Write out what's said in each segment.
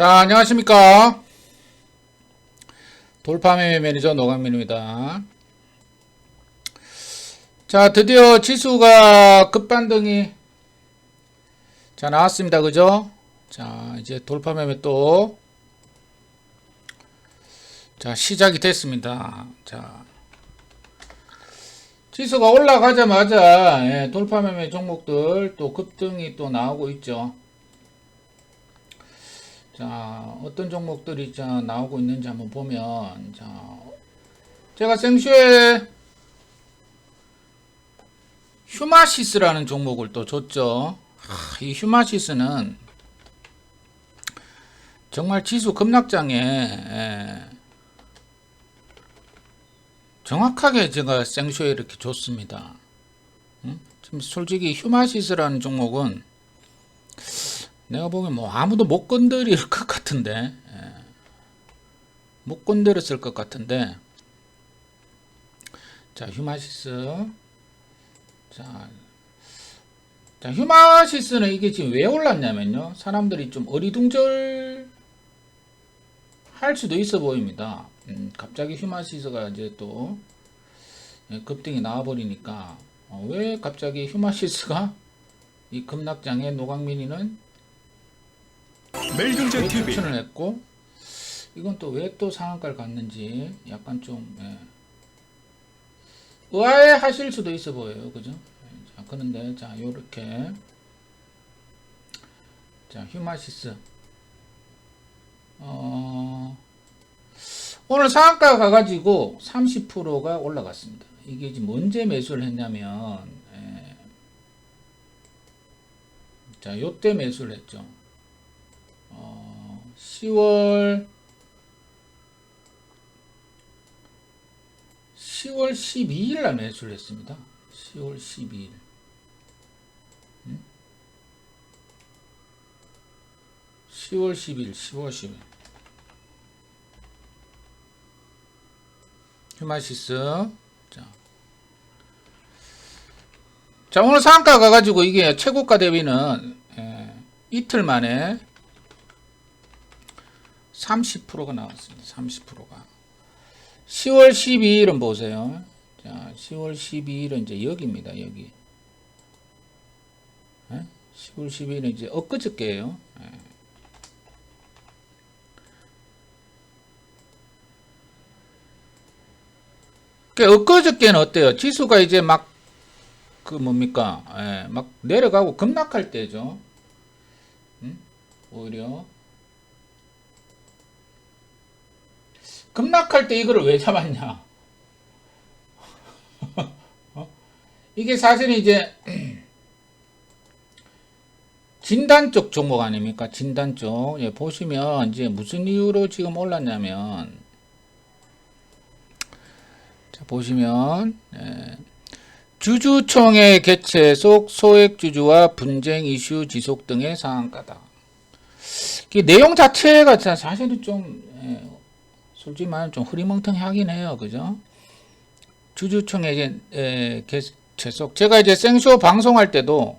자, 안녕하십니까. 돌파매매 매니저 노강민입니다. 자, 드디어 지수가 급반등이 자 나왔습니다. 그죠? 자, 이제 돌파매매 또 자 시작이 됐습니다. 자, 지수가 올라가자마자 돌파매매 종목들 또 급등이 또 나오고 있죠. 자, 어떤 종목들이 자 나오고 있는지 한번 보면, 자, 제가 생쇼에 휴마시스라는 종목을 또 줬죠. 이 휴마시스는 정말 지수 급락장에 정확하게 제가 생쇼에 이렇게 줬습니다. 지금 솔직히 휴마시스라는 종목은 내가 보기엔 뭐 아무도 못 건드릴 것 같은데, 못 건드렸을 것 같은데, 자, 휴마시스. 자, 휴마시스는 이게 지금 왜 올랐냐면요. 사람들이 좀 어리둥절 할 수도 있어 보입니다. 갑자기 휴마시스가 이제 또 급등이 나와버리니까, 왜 갑자기 휴마시스가 이 급락장에 노강민이는 매일경제 TV 추천을 했고, 이건 또 왜 또 상한가를 갔는지 약간 좀 의아해 하실 수도 있어 보여요. 그죠? 자, 그런데 자, 요렇게 자, 휴마시스 오늘 상한가 가가지고 30%가 올라갔습니다. 이게 지금 언제 매수를 했냐면, 자, 요때 매수를 했죠. 10월 12일 날 매수를 했습니다. 10월 12일. 10월 10일. 휴마시스. 자, 오늘 상한가 가가지고 이게 최고가 대비는 이틀 만에 30%가 나왔습니다. 30%가. 10월 12일은 보세요. 자, 10월 12일은 이제 여기입니다. 여기. 10월 12일은 이제 엊그저께예요. 엊그저께는 어때요? 지수가 이제 막 그 뭡니까? 막 내려가고 급락할 때죠. 오히려 급락할 때 이거를 왜 잡았냐? 이게 사실은 이제 진단 쪽 종목 아닙니까? 진단 쪽. 보시면 이제 무슨 이유로 지금 올랐냐면, 자, 보시면 주주총회 개최 속 소액주주와 분쟁 이슈 지속 등의 상한가다. 이 내용 자체가 사실은 좀 솔직히 말하면 좀 흐리멍텅하긴 해요. 그죠? 주주총회 개최 속, 제가 이제 생쇼 방송할 때도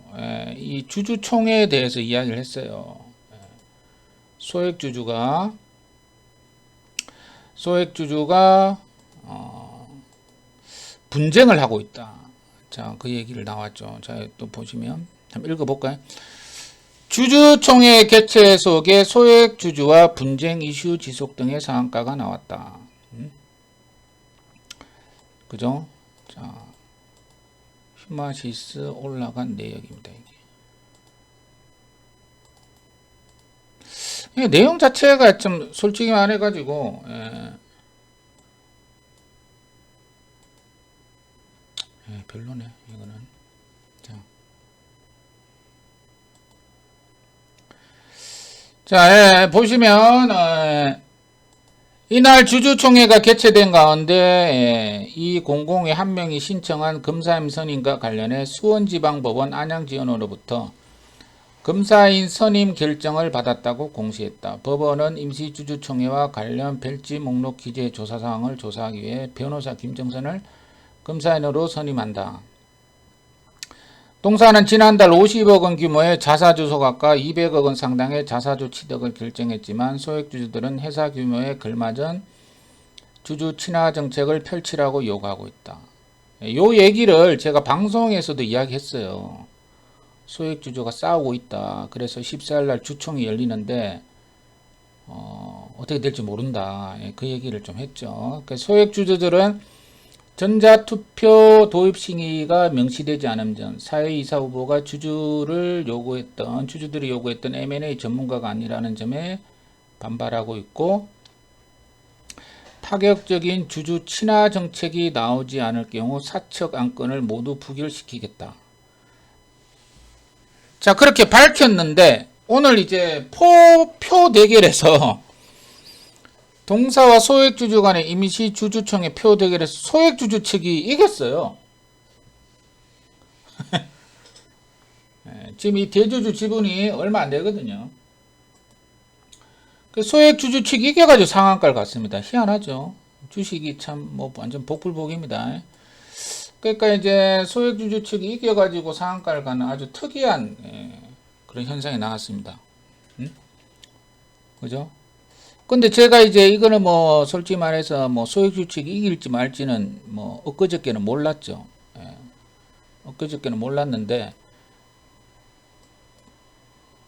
이 주주총회에 대해서 이야기를 했어요. 소액주주가 분쟁을 하고 있다. 자, 그 얘기를 나왔죠. 자, 또 보시면 한번 읽어볼까요? 주주총회 개최 속에 소액주주와 분쟁 이슈 지속 등의 상한가가 나왔다. 그죠? 자, 휴마시스 올라간 내역입니다. 이게 내용 자체가 좀 솔직히 말해가지고 별로네 이거는. 자, 보시면 이날 주주총회가 개최된 가운데 이 공공의 한 명이 신청한 검사임 선임과 관련해 수원지방법원 안양지원으로부터 검사인 선임 결정을 받았다고 공시했다. 법원은 임시주주총회와 관련 별지 목록 기재 조사사항을 조사하기 위해 변호사 김정선을 검사인으로 선임한다. 동사는 지난달 50억 원 규모의 자사주 소각과 200억 원 상당의 자사주 취득을 결정했지만 소액주주들은 회사 규모에 걸맞은 주주 친화 정책을 펼치라고 요구하고 있다. 요 얘기를 제가 방송에서도 이야기했어요. 소액주주가 싸우고 있다. 그래서 14일 날 주총이 열리는데 어떻게 될지 모른다. 그 얘기를 좀 했죠. 소액주주들은 전자투표 도입 싱의가 명시되지 않은 점, 사회이사 후보가 주주들이 요구했던 M&A 전문가가 아니라는 점에 반발하고 있고, 파격적인 주주 친화 정책이 나오지 않을 경우 사측 안건을 모두 부결시키겠다. 자, 그렇게 밝혔는데 오늘 이제 표 대결에서 동사와 소액주주 간의 임시주주총회 표 대결에서 소액주주 측이 이겼어요. 지금 이 대주주 지분이 얼마 안 되거든요. 소액주주 측이 이겨가지고 상한가를 갔습니다. 희한하죠. 주식이 참 뭐 완전 복불복입니다. 그러니까 이제 소액주주 측이 이겨가지고 상한가를 가는 아주 특이한 그런 현상이 나왔습니다. 그죠? 근데 제가 이제 이거는 뭐 솔직히 말해서 뭐 소액주주 측이 이길지 말지는 뭐 엊그저께는 몰랐죠. 엊그저께는 몰랐는데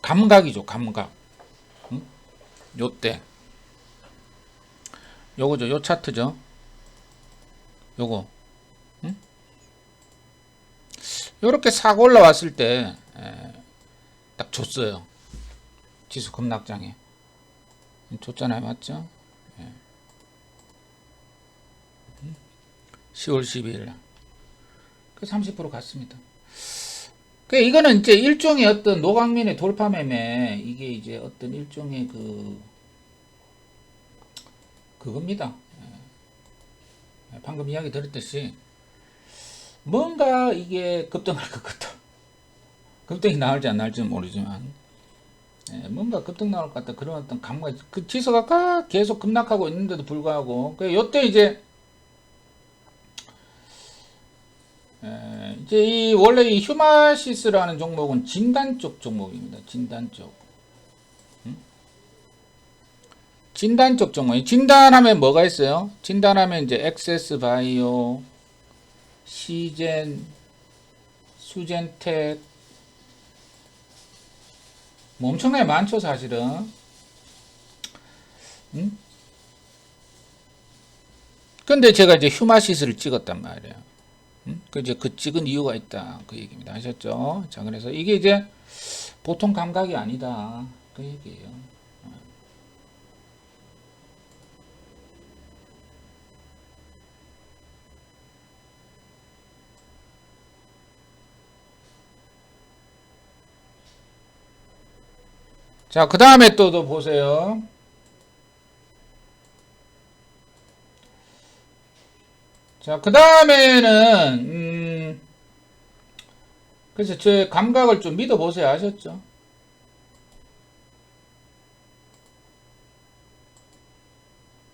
감각이죠, 감각. 요때 요거죠, 요 차트죠. 요거 요렇게 싹 올라왔을 때 딱 줬어요. 지수 급락장에 줬잖아요, 맞죠? 10월 12일 날. 그 30% 갔습니다. 이거는 이제 일종의 어떤 노광민의 돌파 매매, 이게 이제 어떤 일종의 그겁니다. 방금 이야기 드렸듯이 뭔가 이게 급등할 것 같다. 급등이 나올지 안 나올지는 모르지만 뭔가 급등 나올 것 같다. 그런 어떤 감각이, 그 지수가 계속 급락하고 있는데도 불구하고 요때 이제 이 원래 이 휴마시스라는 종목은 진단 쪽 종목입니다. 진단 쪽. 진단 쪽 종목. 진단하면 뭐가 있어요? 진단하면 이제 엑세스 바이오, 시젠, 수젠텍, 뭐 엄청나게 많죠, 사실은. 근데 제가 이제 휴마시스를 찍었단 말이에요. 그 찍은 이유가 있다. 그 얘기입니다. 아셨죠? 자, 그래서 이게 이제 보통 감각이 아니다. 그 얘기예요. 자, 그 다음에 또 보세요. 자, 그 다음에는, 그래서 제 감각을 좀 믿어보세요. 아셨죠?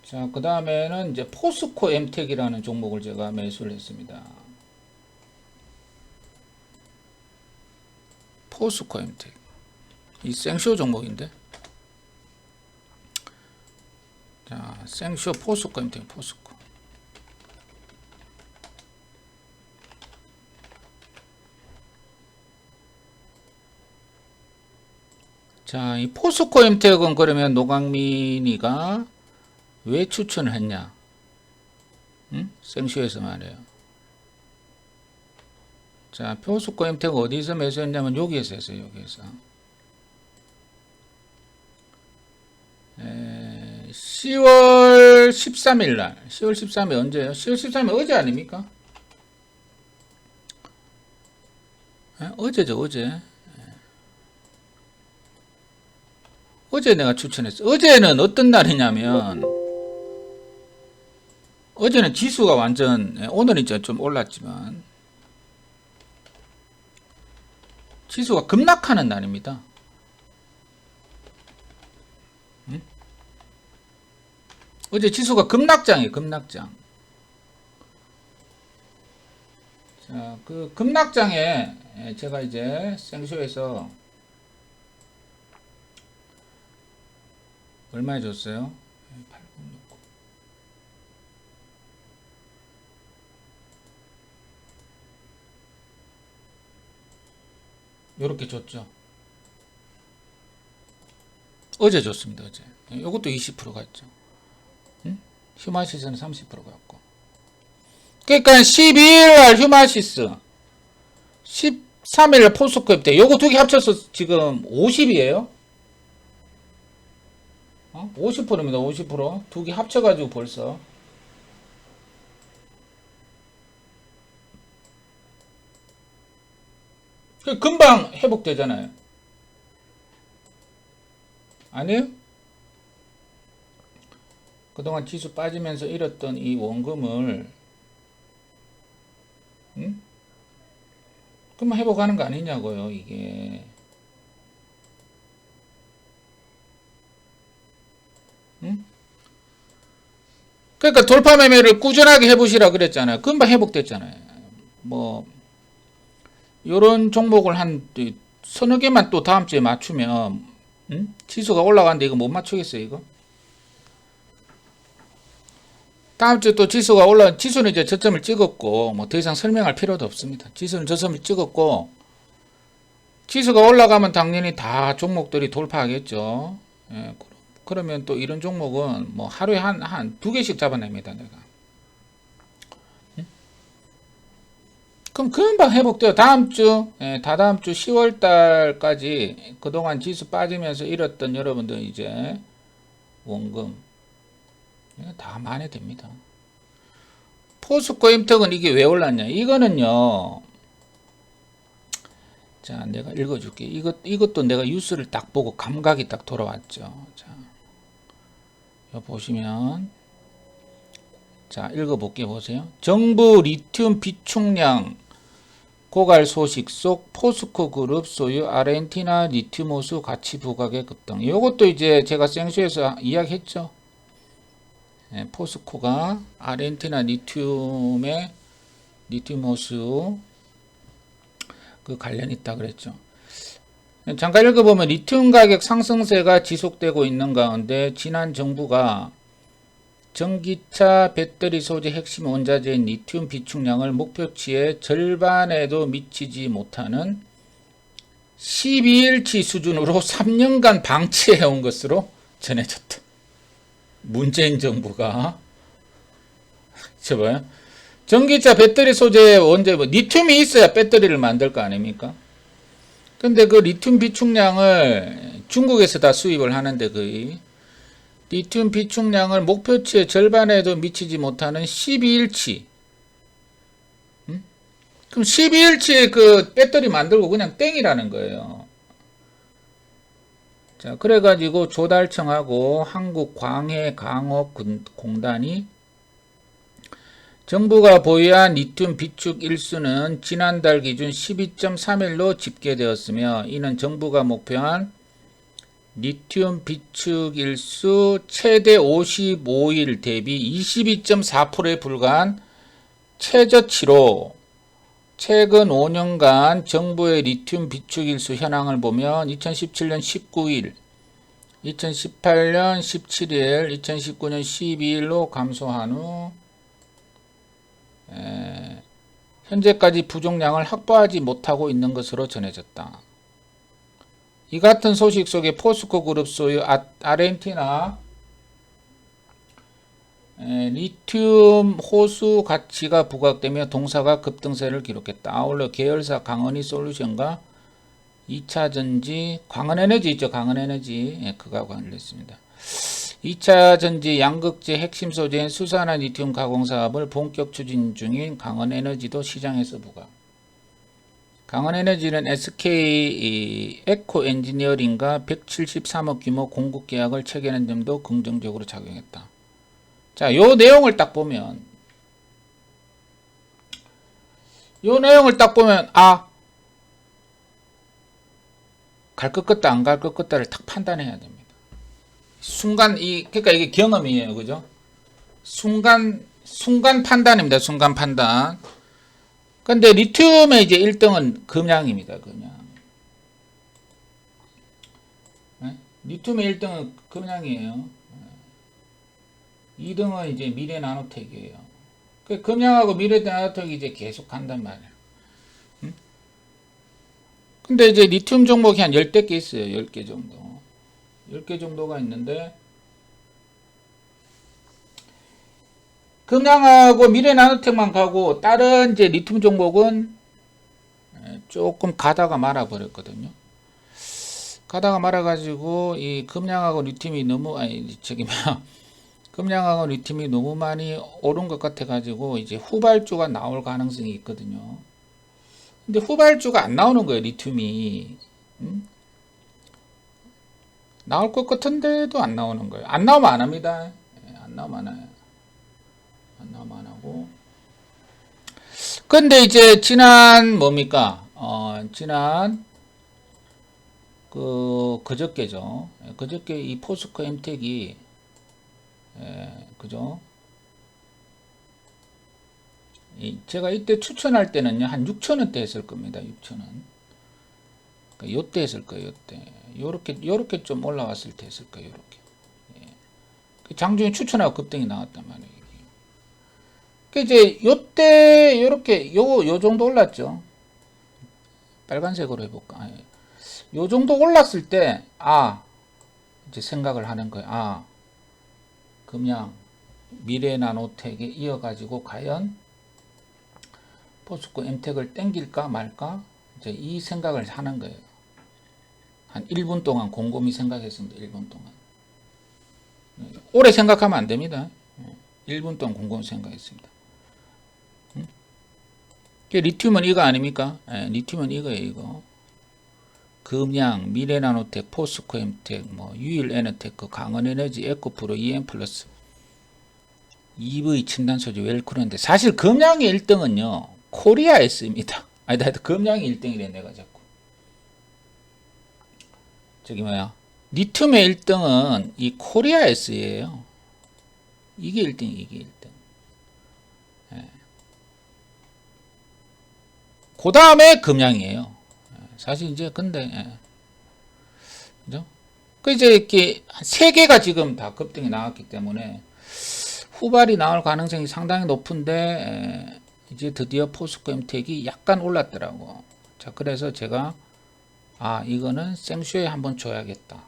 자, 그 다음에는 이제 포스코 엠텍이라는 종목을 제가 매수를 했습니다. 포스코 엠텍. 이 생쇼 종목인데. 자, 생쇼 포스코 엠텍, 포스코. 자, 이 포스코 엠텍은 그러면 노광민이가 왜 추천을 했냐? 생쇼에서 말이에요. 자, 포스코 엠텍 어디서 매수했냐면 여기에서 했어요. 여기에서. 10월 13일 날. 10월 13일 언제예요? 10월 13일 어제 아닙니까? 어제죠, 어제. 어제 내가 추천했어. 어제는 어떤 날이냐면, 어제는 지수가 완전, 오늘은 이제 좀 올랐지만, 지수가 급락하는 날입니다. 어제 지수가 급락장이에요, 급락장. 자, 그 급락장에 제가 이제 생쇼에서 얼마에 줬어요? 8069. 요렇게 줬죠. 어제 줬습니다. 어제. 요것도 20% 갔죠. 응? 휴마시스는 30% 갔고. 그러니까 12일날 휴마시스, 13일 포스코 때 요거 두 개 합쳐서 지금 50이에요. 50%입니다. 50%. 두 개 합쳐가지고 벌써. 금방 회복되잖아요. 아니에요? 그동안 지수 빠지면서 잃었던 이 원금을 그만 회복하는 거 아니냐고요, 이게. 그러니까 돌파 매매를 꾸준하게 해보시라 그랬잖아요. 금방 회복됐잖아요. 뭐 요런 종목을 한 서너 개만 또 다음 주에 맞추면 지수가 올라가는데 이거 못 맞추겠어요, 이거? 다음 주에 또 지수가 지수는 이제 저점을 찍었고, 뭐 더 이상 설명할 필요도 없습니다. 지수는 저점을 찍었고, 지수가 올라가면 당연히 다 종목들이 돌파하겠죠. 예, 그러면 또 이런 종목은 뭐 하루에 한 두 개씩 잡아냅니다, 내가. 그럼 금방 회복돼요. 다음 주, 다다음 주 10월 달까지 그동안 지수 빠지면서 잃었던 여러분들 이제 원금 다 만회됩니다. 포스코 임택은 이게 왜 올랐냐? 이거는요. 자, 내가 읽어줄게. 이것도 내가 뉴스를 딱 보고 감각이 딱 돌아왔죠. 자, 여기 보시면, 자, 읽어볼게요. 보세요. 정부 리튬 비축량 고갈 소식 속 포스코 그룹 소유 아르헨티나 리튬 호수 가치 부각의 급등. 이것도 이제 제가 생쇼에서 이야기했죠. 포스코가 아르헨티나 리튬의 리튬 호수 그 관련이 있다 그랬죠. 잠깐 읽어보면 리튬 가격 상승세가 지속되고 있는 가운데 지난 정부가 전기차 배터리 소재 핵심 원자재인 리튬 비축량을 목표치의 절반에도 미치지 못하는 12일치 수준으로 3년간 방치해온 것으로 전해졌다. 문재인 정부가 저봐요. 전기차 배터리 소재 원재 리튬이 있어야 배터리를 만들 거 아닙니까? 근데 그 리튬 비축량을 중국에서 다 수입을 하는데 거의 리튬 비축량을 목표치의 절반에도 미치지 못하는 12일치. 그럼 12일치의 그 배터리 만들고 그냥 땡이라는 거예요. 자, 그래가지고 조달청하고 한국광해강업공단이 정부가 보유한 리튬 비축 일수는 지난달 기준 12.3일로 집계되었으며 이는 정부가 목표한 리튬 비축 일수 최대 55일 대비 22.4%에 불과한 최저치로 최근 5년간 정부의 리튬 비축 일수 현황을 보면 2017년 19일, 2018년 17일, 2019년 12일로 감소한 후 현재까지 부족량을 확보하지 못하고 있는 것으로 전해졌다. 이 같은 소식 속에 포스코 그룹 소유 아르헨티나 리튬 호수 가치가 부각되며 동사가 급등세를 기록했다. 아울러 계열사 강은희 솔루션과 2차전지 광은에너지 있죠. 광은에너지 그가 관련했습니다. 2차전지 양극재 핵심 소재인 수산화 리튬 가공 사업을 본격 추진 중인 강은에너지도 시장에서 부각. 강은에너지는 SK 에코 엔지니어링과 173억 규모 공급 계약을 체결한 점도 긍정적으로 작용했다. 자, 요 내용을 딱 보면, 갈 것 같다, 안 갈 것 같다를 딱 판단해야 됩니다. 그러니까 이게 경험이에요. 그죠? 순간 판단입니다. 순간 판단. 근데 리튬의 이제 1등은 금양입니다. 금양. 네? 리튬의 1등은 금양이에요. 2등은 이제 미래나노텍이에요. 그 금양하고 미래나노텍이 이제 계속 간단 말이에요. 근데 이제 리튬 종목이 한 10개 있어요. 10개 정도. 10개 정도가 있는데, 금양하고 미래나노텍만 가고, 다른 이제 리튬 종목은 조금 가다가 말아버렸거든요. 가다가 말아가지고, 이 금양하고 리튬이 너무, 금양하고 리튬이 너무 많이 오른 것 같아가지고, 이제 후발주가 나올 가능성이 있거든요. 근데 후발주가 안 나오는 거예요, 리튬이. 나올 것 같은데도 안 나오는 거예요. 안 나오면 안 합니다. 안 나오면 안 해요. 안 나오면 안 하고. 근데 이제 지난 뭡니까? 지난 그저께죠. 그저께 이 포스코 엠텍이 그죠? 제가 이때 추천할 때는요 한 6,000원대 했을 겁니다. 6,000원. 그러니까 요때 했을 거예요. 요때. 요렇게 좀 올라왔을 때 했을 거예요. 요렇게. 장중에 추천하고 급등이 나왔단 말이에요. 그 이제 요때 요렇게 요 정도 올랐죠. 빨간색으로 해볼까. 요 정도 올랐을 때 이제 생각을 하는 거예요. 금양 미래나노텍에 이어가지고 과연 포스코 엠텍을 땡길까 말까 이제 이 생각을 하는 거예요. 한 1분 동안 곰곰이 생각했습니다. 1분 동안. 오래 생각하면 안 됩니다. 1분 동안 곰곰이 생각했습니다. 리튬은 이거 아닙니까? 리튬은 이거예요, 이거. 금양, 미래나노텍, 포스코 엠텍, 유일에너테크, 강원에너지, 에코프로, EM플러스, EV 첨단소재, 웰크로인데 사실 금양의 1등은요 코리아S입니다. 금양이 1등이래 내가 자꾸. 리튬의 1등은 이 코리아S예요. 이게 1등, 이게 1등. 그 다음에 금양이에요. 사실 이제 근데 그죠? 그 이제 이렇게 세 개가 지금 다 급등이 나왔기 때문에 후발이 나올 가능성이 상당히 높은데 이제 드디어 포스코 엠텍이 약간 올랐더라고. 자, 그래서 제가 이거는 생쇼에 한번 줘야겠다.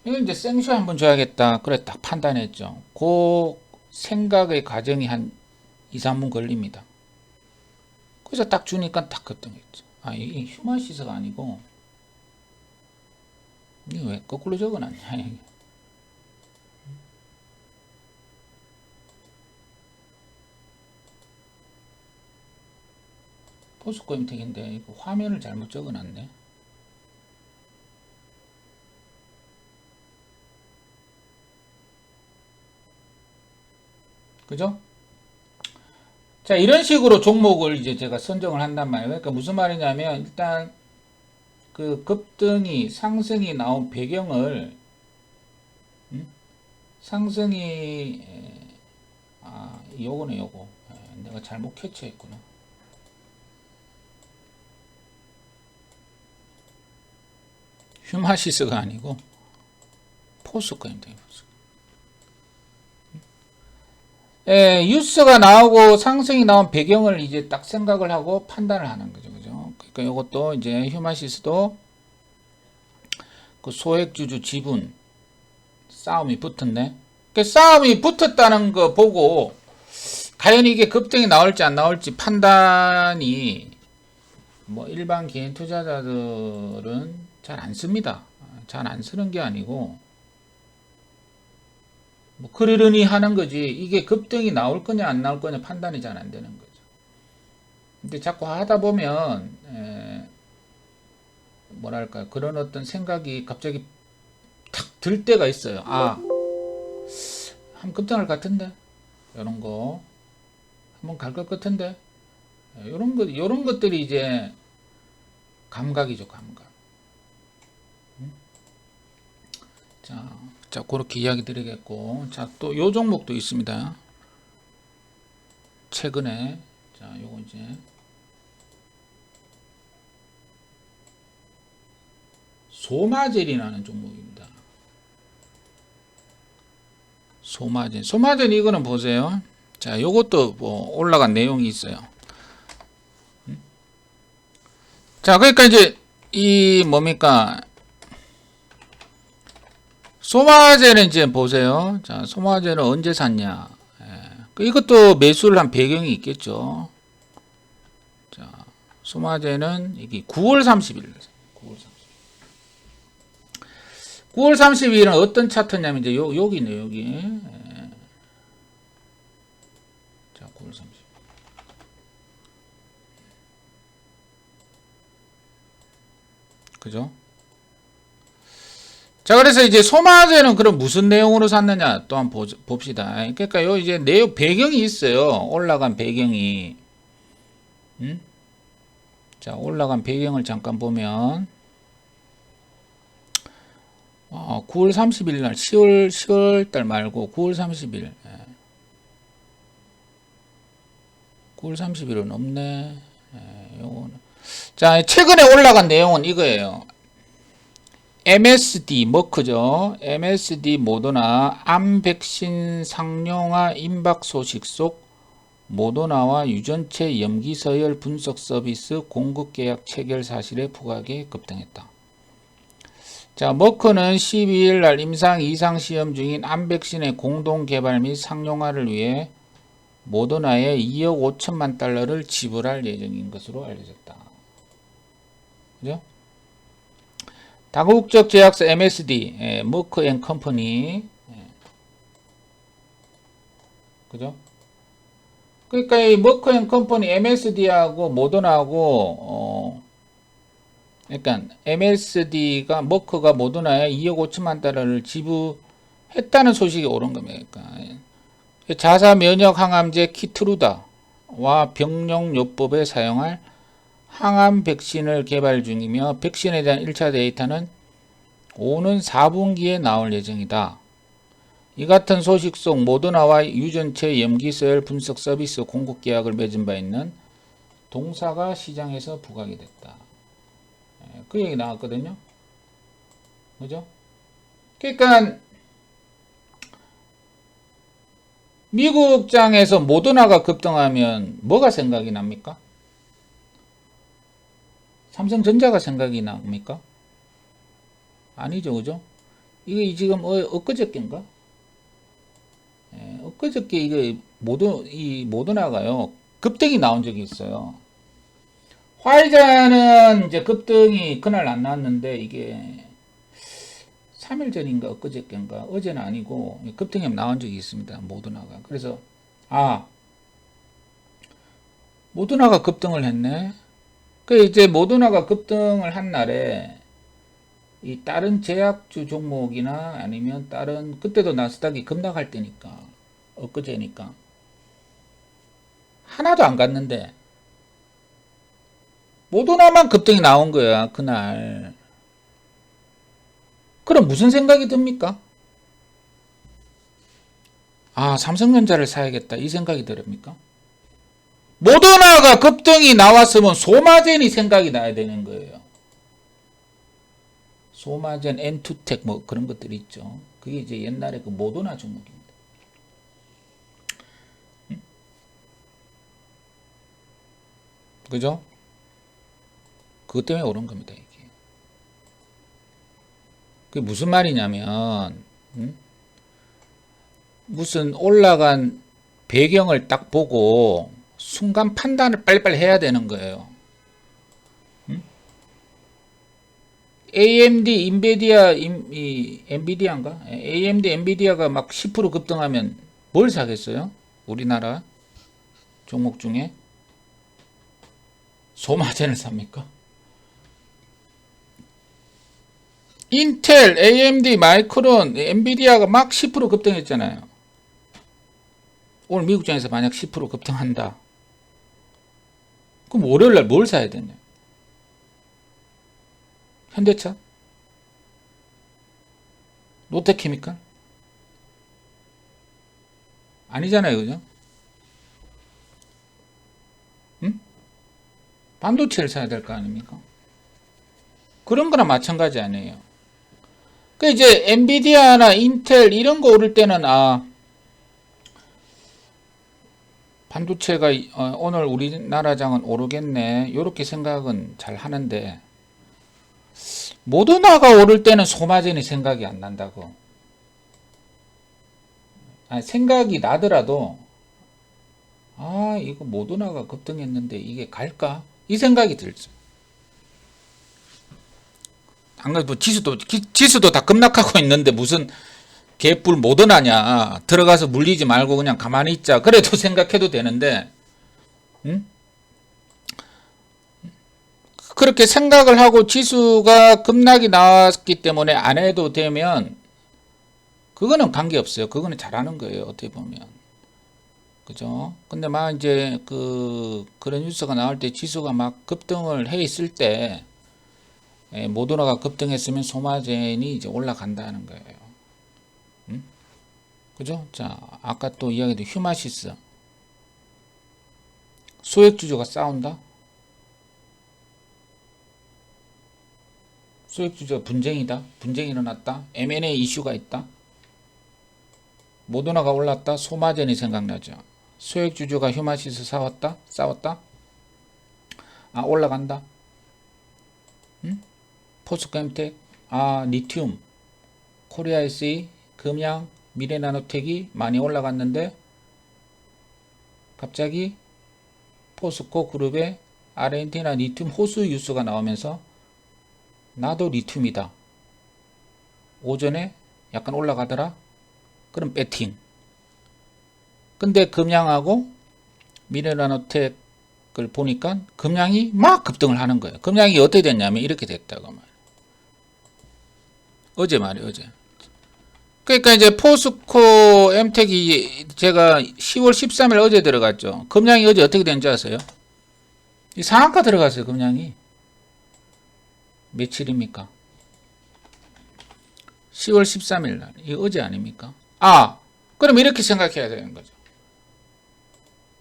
이건 이제 생쇼에 한번 줘야겠다. 그래 딱 판단했죠. 그 생각의 과정이 한 2, 3분 걸립니다. 그래서 딱 주니까 딱 급등했죠. 이게 휴마시스가 아니고 이게 왜 거꾸로 적어놨냐. 포스코 엠텍인데 이거 화면을 잘못 적어놨네. 그죠? 자, 이런 식으로 종목을 이제 제가 선정을 한단 말이에요. 그러니까 무슨 말이냐면 일단 그 급등이 상승이 나온 배경을 상승이 요거네 요거. 내가 잘못 캐치했구나. 휴마시스가 아니고 포스코입니다. 뉴스가 나오고 상승이 나온 배경을 이제 딱 생각을 하고 판단을 하는 거죠. 그죠? 그러니까 이것도 이제 휴마시스도 그 소액주주 지분 싸움이 붙었네. 그 싸움이 붙었다는 거 보고 과연 이게 급등이 나올지 안 나올지 판단이 일반 개인 투자자들은 잘 안 씁니다. 잘 안 쓰는 게 아니고 그러려니 하는 거지 이게 급등이 나올 거냐 안 나올 거냐 판단이 잘 안 되는 거죠. 근데 자꾸 하다 보면 뭐랄까 그런 어떤 생각이 갑자기 탁 들 때가 있어요. 한번 급등할 것 같은데 이런 거 한번 갈 것 같은데 이런 것들이 이제 감각이죠, 감각. 자, 그렇게 이야기 드리겠고, 자, 또 요 종목도 있습니다. 최근에. 자, 요거 이제 소마젤이라는 종목입니다. 소마젤 이거는 보세요. 자, 요것도 뭐 올라간 내용이 있어요. 자, 그러니까 이제 이 뭡니까? 소마젤은 이제 보세요. 자, 소마젤은 언제 샀냐? 이것도 매수를 한 배경이 있겠죠. 자, 소마젤은 이게 9월 30일. 9월 30일은 어떤 차트냐면 이제 여기네, 여기. 자, 9월 30일. 그죠? 자, 그래서 이제 소마제는 그럼 무슨 내용으로 샀느냐 또 한번 봅시다. 그러니까 요 이제 내용 배경이 있어요. 올라간 배경이. 자, 올라간 배경을 잠깐 보면 9월 30일 날 10월 달 말고 9월 30일. 9월 30일은 없네. 요거는. 자, 최근에 올라간 내용은 이거예요. MSD 머크죠. MSD 모더나 암 백신 상용화 임박 소식 속 모더나와 유전체 염기 서열 분석 서비스 공급 계약 체결 사실에 부각에 급등했다. 자, 머크는 12일 날 임상 2상 시험 중인 암 백신의 공동 개발 및 상용화를 위해 모더나에 2억 5천만 달러를 지불할 예정인 것으로 알려졌다. 그죠? 다국적 제약사 MSD, 머크 앤 컴퍼니. 그죠? 그러니까 이 머크 앤 컴퍼니 MSD하고 모더나하고, 그러니까 MSD가, 머크가 모더나에 2억 5천만 달러를 지불했다는 소식이 오른 겁니다. 그러니까 자사 면역 항암제 키트루다와 병용요법에 사용할 항암 백신을 개발 중이며 백신에 대한 1차 데이터는 오는 4분기에 나올 예정이다. 이 같은 소식 속 모더나와 유전체 염기서열 분석 서비스 공급 계약을 맺은 바 있는 동사가 시장에서 부각이 됐다. 그 얘기 나왔거든요. 그죠? 그러니까 미국장에서 모더나가 급등하면 뭐가 생각이 납니까? 삼성전자가 생각이 납니까? 아니죠, 그죠? 이게 지금 엊그저께인가? 엊그저께 이게 모더나가요 급등이 나온 적이 있어요. 화이자는 이제 급등이 그날 안 나왔는데 이게 3일 전인가 엊그저께인가 어제는 아니고 급등이 나온 적이 있습니다. 모더나가. 그래서 모더나가 급등을 했네. 그 이제 모더나가 급등을 한 날에 이 다른 제약주 종목이나 아니면 다른 그때도 나스닥이 급락할 때니까 엊그제니까 하나도 안 갔는데 모더나만 급등이 나온 거야 그날. 그럼 무슨 생각이 듭니까? 삼성전자를 사야겠다 이 생각이 들습니까? 모더나가 급등이 나왔으면 소마젠이 생각이 나야 되는 거예요. 소마젠, 엔투텍 뭐 그런 것들이 있죠. 그게 이제 옛날에 그 모더나 종목입니다. 그죠? 그것 때문에 오른 겁니다. 이게. 그게 무슨 말이냐면 무슨 올라간 배경을 딱 보고 순간 판단을 빨리빨리 해야 되는 거예요. AMD, 엔비디아인가? AMD, 엔비디아가 막 10% 급등하면 뭘 사겠어요? 우리나라 종목 중에? 소마젠을 삽니까? 인텔, AMD, 마이크론, 엔비디아가 막 10% 급등했잖아요. 오늘 미국장에서 만약 10% 급등한다. 그럼 월요일날 뭘 사야 되냐? 현대차? 롯데케미칼? 아니잖아요, 그죠? 반도체를 사야 될 거 아닙니까? 그런 거나 마찬가지 아니에요. 그 이제 엔비디아나 인텔 이런 거 오를 때는 반도체가 오늘 우리나라 장은 오르겠네 요렇게 생각은 잘 하는데 모더나가 오를 때는 소마전이 생각이 안 난다고. 생각이 나더라도 이거 모더나가 급등했는데 이게 갈까? 이 생각이 들죠. 안 그래도 지수도 다 급락하고 있는데 무슨 개뿔 모더나냐. 들어가서 물리지 말고 그냥 가만히 있자. 그래도 생각해도 되는데 응? 그렇게 생각을 하고 지수가 급락이 나왔기 때문에 안 해도 되면 그거는 관계없어요. 그거는 잘하는 거예요. 어떻게 보면. 그죠? 근데 막 이제 그런 뉴스가 나올 때 지수가 막 급등을 해 있을 때 모더나가 급등했으면 소마젠이 이제 올라간다는 거예요. 응? 그죠? 자, 아까 또 이야기했던 휴마시스. 소액주주가 싸운다? 소액주주가 분쟁이다? 분쟁이 일어났다? M&A 이슈가 있다? 모더나가 올랐다? 소마젠이 생각나죠. 소액주주가 휴마시스 싸웠다? 올라간다? 응? 포스코엠텍, 리튬, 코리아SE, 금양, 미래나노텍이 많이 올라갔는데 갑자기 포스코 그룹의 아르헨티나 리튬 호수 뉴스가 나오면서 나도 리튬이다. 오전에 약간 올라가더라. 그럼 배팅. 근데 금양하고 미래나노텍을 보니까 금양이 막 급등을 하는 거예요. 금양이 어떻게 됐냐면 이렇게 됐다고 말이에요. 어제 말이에요. 어제. 그러니까 이제 포스코 엠텍이 제가 10월 13일 어제 들어갔죠. 금양이 어제 어떻게 된지 아세요? 이 상한가 들어갔어요. 금양이. 며칠입니까? 10월 13일 날. 이거 어제 아닙니까? 그럼 이렇게 생각해야 되는 거죠.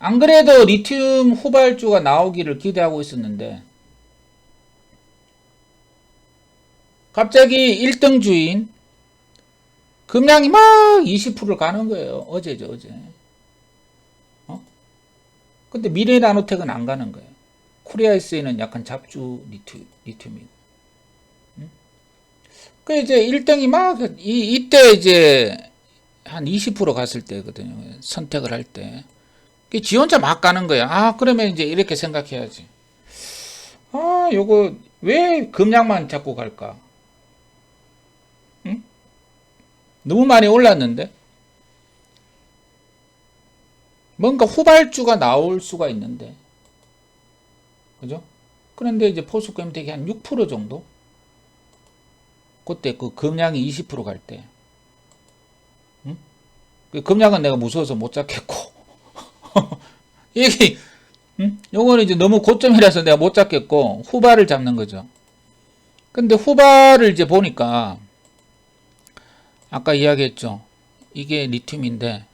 안 그래도 리튬 후발주가 나오기를 기대하고 있었는데 갑자기 1등 주인 금양이 막 20%를 가는 거예요. 어제죠, 어제. 근데 미래나노텍은 안 가는 거예요. 코리아SE는 약간 잡주 리튬이고. 그 이제 1등이 막 이때 이제 한 20% 갔을 때거든요. 선택을 할 때. 지 혼자 막 가는 거야. 그러면 이제 이렇게 생각해야지. 요거 왜 금양만 잡고 갈까? 응? 너무 많이 올랐는데? 뭔가 후발주가 나올 수가 있는데. 그죠? 그런데 이제 포스코 엠텍이 한 6% 정도? 그때 그 금양이 20% 갈 때. 응? 그 금양은 내가 무서워서 못 잡겠고. 이게, 요거는 이제 너무 고점이라서 내가 못 잡겠고, 후발을 잡는 거죠. 근데 후발을 이제 보니까, 아까 이야기했죠. 이게 리튬인데,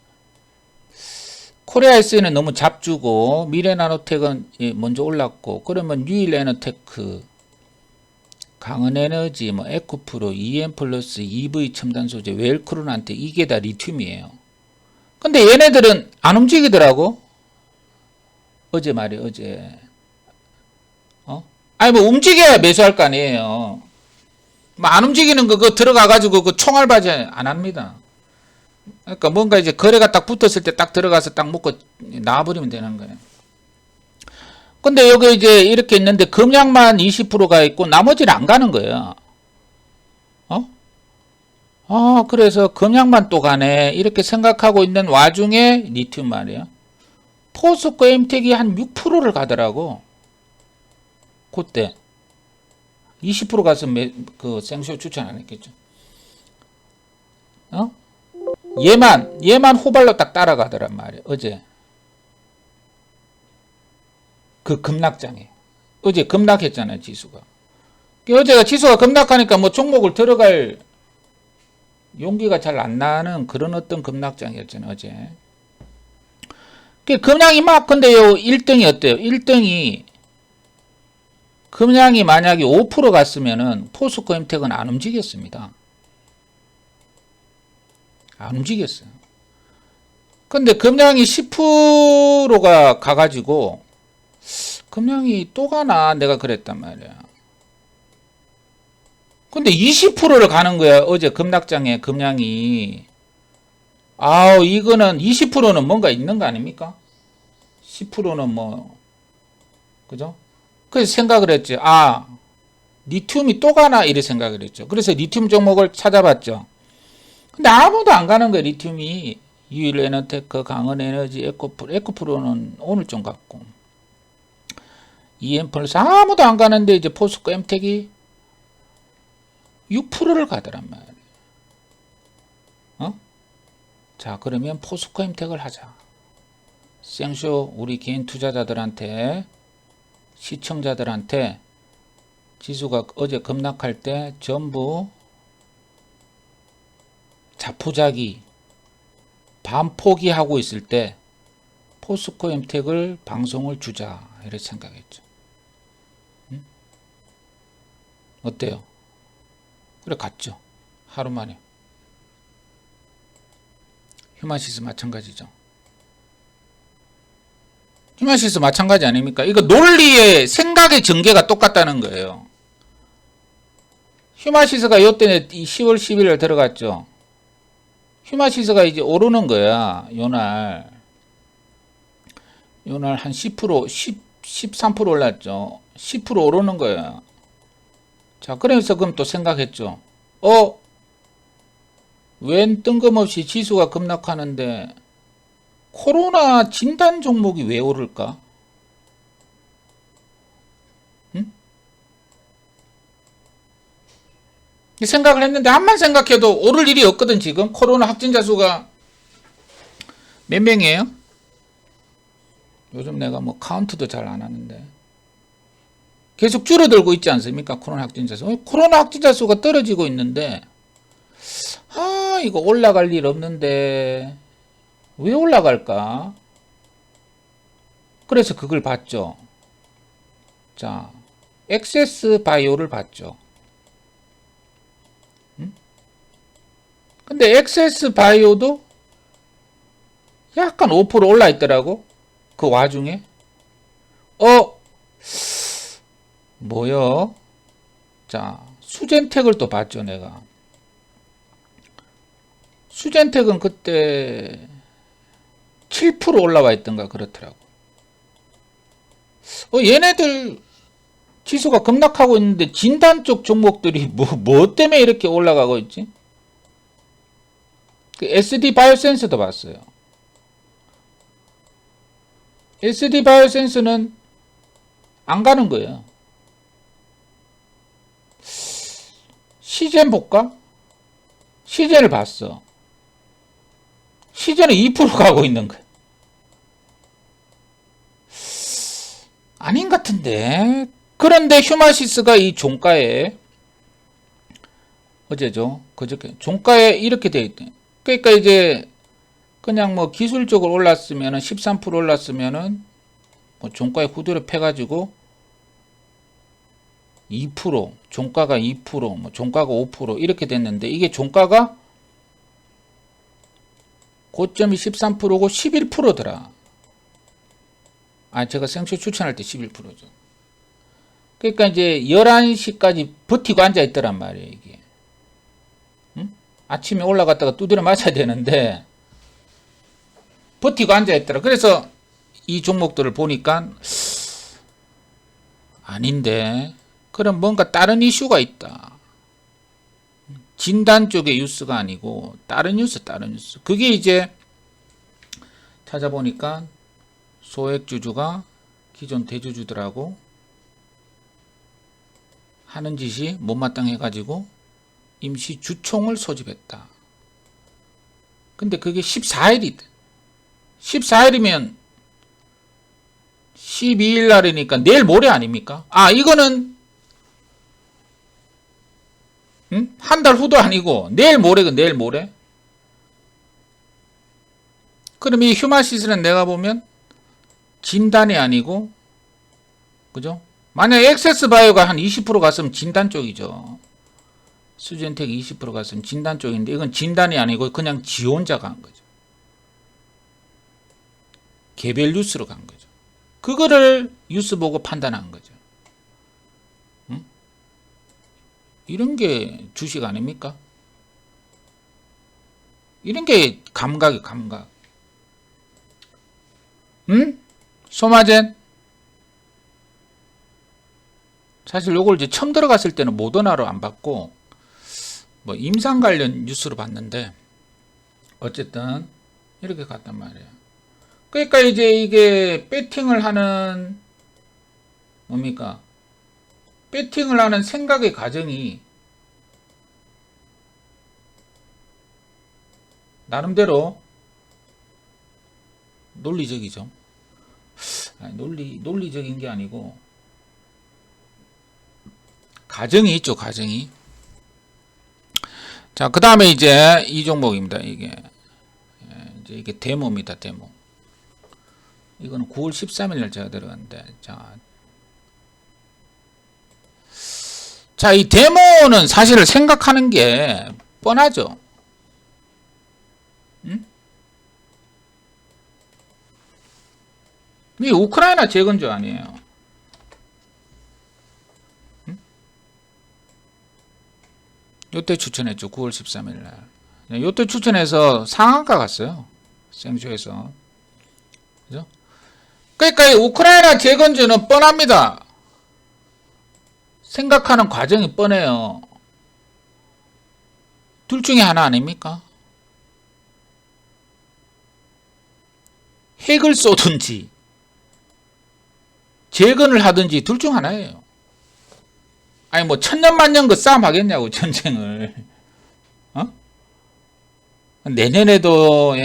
코리아SE는 너무 잡주고, 미래나노텍은 먼저 올랐고, 그러면 뉴일에너테크, 강은에너지, 에코프로, EM플러스, EV 첨단소재, 웰크론한테 이게 다 리튬이에요. 근데 얘네들은 안 움직이더라고. 어제 말이에요, 어제. 움직여야 매수할 거 아니에요. 안 움직이는 거, 그거 들어가가지고 그 총알바지 안 합니다. 그러니까 뭔가 이제 거래가 딱 붙었을 때 딱 들어가서 딱 먹고 나와버리면 되는 거예요. 근데 여기 이제 이렇게 있는데 금양만 20%가 있고 나머지는 안 가는 거예요. 그래서 금양만 또 가네. 이렇게 생각하고 있는 와중에 리튬 말이에요. 포스코 엠텍이 한 6%를 가더라고. 그때. 20% 갔으면 그 생쇼 추천 안 했겠죠. 얘만 후발로 딱 따라가더란 말이에요. 어제. 그 급락장에. 어제 급락했잖아요, 지수가. 어제가 지수가 급락하니까 뭐 종목을 들어갈 용기가 잘 안 나는 그런 어떤 급락장이었잖아요, 어제. 금양이 막, 근데요, 1등이 어때요? 1등이 금량이 만약에 5% 갔으면은 포스코 엠텍은 안 움직였습니다. 안 움직였어요. 근데 금량이 10%가 가가지고 금량이 또 가나 내가 그랬단 말이야. 근데 20%를 가는 거야. 어제 급락장에 금량이. 아우 이거는 20%는 뭔가 있는 거 아닙니까? 10%는 뭐 그죠? 그래서 생각을 했지. 아 리튬이 또 가나 이래 생각을 했죠. 그래서 리튬 종목을 찾아봤죠. 근데 아무도 안 가는 거야 리튬이. 유일에너테크, 강원에너지, 에코프로는 오늘 좀 갔고 EM플러스 아무도 안 가는데 이제 포스코 엠텍이 6%를 가더란 말이야. 어? 자 그러면 포스코 엠텍을 하자. 생쇼 우리 개인 투자자들한테 시청자들한테 지수가 어제 급락할 때 전부 자포자기 반포기하고 있을 때 포스코 엠텍을 방송을 주자 이렇게 생각했죠. 응? 어때요? 그래 갔죠. 하루 만에. 휴마시스 마찬가지죠. 휴마시스 마찬가지 아닙니까? 이거 논리의 생각의 전개가 똑같다는 거예요. 휴마시스가 요때 10월 11일 들어갔죠. 휴마시스가 이제 오르는 거야. 요날 한 10%, 13% 올랐죠. 10% 오르는 거야. 자, 그래서 그럼 또 생각했죠. 웬 뜬금없이 지수가 급락하는데 코로나 진단 종목이 왜 오를까? 응? 생각을 했는데 암만 생각해도 오를 일이 없거든. 지금 코로나 확진자 수가 몇 명이에요? 요즘 내가 뭐 카운트도 잘 안 하는데 계속 줄어들고 있지 않습니까? 코로나 확진자 수. 코로나 확진자 수가 떨어지고 있는데 이거 올라갈 일 없는데 왜 올라갈까? 그래서 그걸 봤죠. 자, 엑세스 바이오를 봤죠. 근데 엑세스 바이오도 약간 5% 올라 있더라고. 그 와중에 뭐요? 자, 수젠텍을 또 봤죠, 내가. 수젠텍은 그때 7% 올라와 있던가 그렇더라고. 얘네들 지수가 급락하고 있는데 진단 쪽 종목들이 뭐 때문에 이렇게 올라가고 있지? 그 SD 바이오센스도 봤어요. SD 바이오센스는 안 가는 거예요. 시젠 볼까? 시젠을 봤어. 시젠은 2% 가고 있는 거야. 아닌 것 같은데. 그런데 휴마시스가 이 종가에 어제죠. 그저께 종가에 이렇게 돼 있대. 그러니까 이제 그냥 뭐 기술적으로 올랐으면은 13% 올랐으면은 뭐 종가에 후드를 패가지고 2% 종가가 2% 뭐 종가가 5% 이렇게 됐는데 이게 종가가 고점이 13%고 11%더라. 제가 생쇼 추천할 때 11%죠. 그러니까 이제 11시까지 버티고 앉아 있더란 말이에요, 이게. 응? 아침에 올라갔다가 두드려 맞아야 되는데 버티고 앉아 있더라. 그래서 이 종목들을 보니까 아닌데 그럼 뭔가 다른 이슈가 있다. 진단 쪽의 뉴스가 아니고 다른 뉴스. 그게 이제 찾아보니까 소액주주가 기존 대주주들하고 하는 짓이 못마땅해가지고 임시 주총을 소집했다. 근데 그게 14일이다. 14일이면 12일 날이니까 내일 모레 아닙니까? 이거는 한 달 후도 아니고 내일 모레가 내일 모레. 그럼 이 휴마시스는 내가 보면 진단이 아니고 그죠? 만약에 액세스바이오가 한 20% 갔으면 진단 쪽이죠. 수젠텍이 20% 갔으면 진단 쪽인데 이건 진단이 아니고 그냥 지원자가 한 거죠. 개별 뉴스로 간 거죠. 그거를 뉴스 보고 판단한 거죠. 응? 이런 게 주식 아닙니까? 이런 게 감각이 감각. 응? 소마젠? 사실 요걸 이제 처음 들어갔을 때는 모더나로 안 봤고 뭐 임상 관련 뉴스로 봤는데 어쨌든 이렇게 갔단 말이에요. 그러니까 이제 이게 배팅을 하는 뭡니까? 배팅을 하는 생각의 과정이 나름대로 논리적이죠. 아니, 논리적인 게 아니고 가정이 있죠, 가정이. 자, 그 다음에 이제 이 종목입니다. 이게 데모입니다, 데모. 이거는 9월 13일 날 제가 들어갔는데, 자, 이 데모는 사실을 생각하는 게 뻔하죠. 응? 이게 우크라이나 재건조 아니에요. 응? 요때 추천했죠. 9월 13일 날. 요때 추천해서 상한가 갔어요. 생쇼에서. 그죠? 그러니까 이 우크라이나 재건조는 뻔합니다. 생각하는 과정이 뻔해요. 둘 중에 하나 아닙니까? 핵을 쏘든지 재건을 하든지 둘 중 하나예요. 아니 뭐 천년만년 그 싸움 하겠냐고 전쟁을. 어? 내년에도